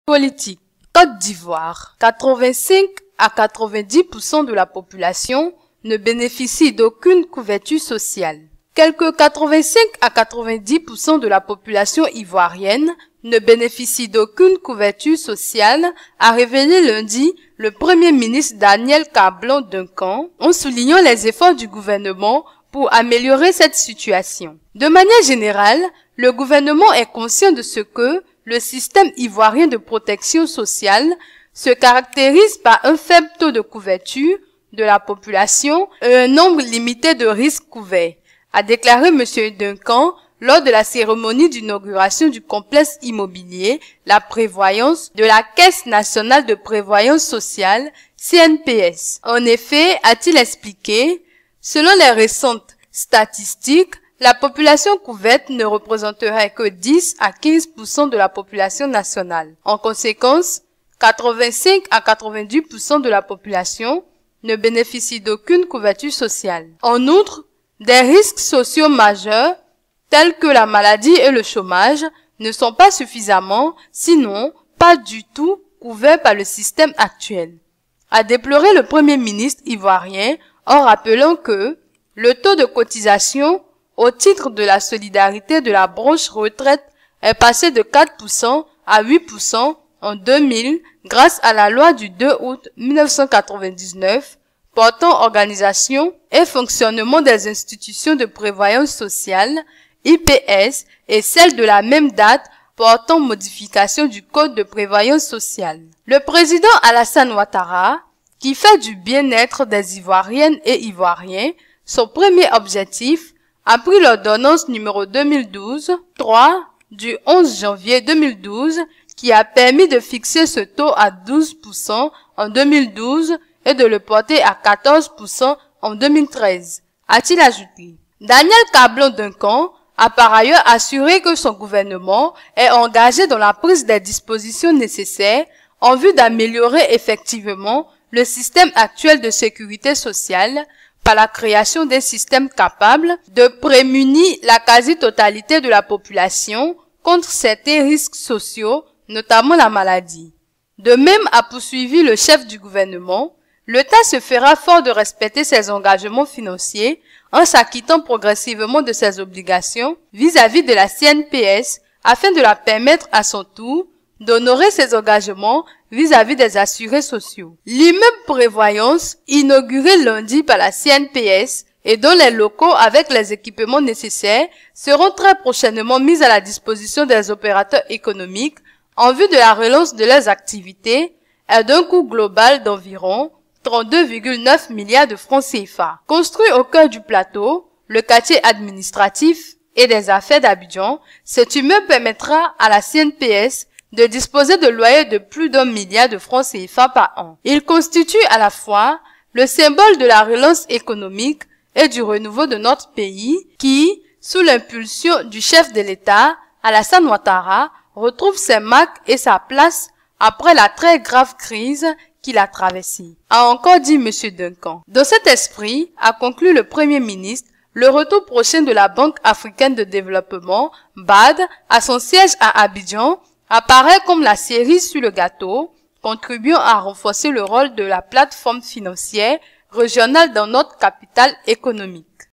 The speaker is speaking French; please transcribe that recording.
Politique. Côte d'Ivoire. 85 à 90% de la population ne bénéficie d'aucune couverture sociale. Quelques 85 à 90% de la population ivoirienne ne bénéficie d'aucune couverture sociale, a révélé lundi le Premier ministre Daniel Cablon-Duncan, en soulignant les efforts du gouvernement pour améliorer cette situation. De manière générale, le gouvernement est conscient de ce que le système ivoirien de protection sociale se caractérise par un faible taux de couverture de la population et un nombre limité de risques couverts, a déclaré M. Duncan lors de la cérémonie d'inauguration du complexe immobilier La Prévoyance de la Caisse nationale de prévoyance sociale, CNPS. En effet, a-t-il expliqué, selon les récentes statistiques, la population couverte ne représenterait que 10 à 15% de la population nationale. En conséquence, 85 à 90% de la population ne bénéficie d'aucune couverture sociale. En outre, des risques sociaux majeurs, tels que la maladie et le chômage, ne sont pas suffisamment, sinon pas du tout, couverts par le système actuel, a déploré le Premier ministre ivoirien en rappelant que le taux de cotisation au titre de la solidarité de la branche retraite est passé de 4% à 8% en 2000 grâce à la loi du 2 août 1999 portant organisation et fonctionnement des institutions de prévoyance sociale, IPS, et celle de la même date portant modification du Code de prévoyance sociale. Le président Alassane Ouattara, qui fait du bien-être des Ivoiriennes et Ivoiriens son premier objectif, a pris l'ordonnance numéro 2012-3 du 11 janvier 2012 qui a permis de fixer ce taux à 12% en 2012 et de le porter à 14% en 2013, a-t-il ajouté. Daniel Cablon-Duncan a par ailleurs assuré que son gouvernement est engagé dans la prise des dispositions nécessaires en vue d'améliorer effectivement le système actuel de sécurité sociale par la création d'un système capable de prémunir la quasi-totalité de la population contre certains risques sociaux, notamment la maladie. De même, a poursuivi le chef du gouvernement, l'État se fera fort de respecter ses engagements financiers en s'acquittant progressivement de ses obligations vis-à-vis de la CNPS afin de la permettre à son tour d'honorer ses engagements vis-à-vis des assurés sociaux. L'immeuble prévoyance, inauguré lundi par la CNPS et dont les locaux avec les équipements nécessaires seront très prochainement mis à la disposition des opérateurs économiques en vue de la relance de leurs activités, est d'un coût global d'environ 32,9 milliards de francs CFA. Construit au cœur du plateau, le quartier administratif et des affaires d'Abidjan, cet immeuble permettra à la CNPS de disposer de loyers de plus d'1 milliard de francs CFA par an. Il constitue à la fois le symbole de la relance économique et du renouveau de notre pays qui, sous l'impulsion du chef de l'État, Alassane Ouattara, retrouve ses marques et sa place après la très grave crise qu'il a traversée, a encore dit M. Duncan. Dans cet esprit, a conclu le Premier ministre, le retour prochain de la Banque africaine de développement, BAD, à son siège à Abidjan, apparaît comme la cerise sur le gâteau, contribuant à renforcer le rôle de la plateforme financière régionale dans notre capitale économique.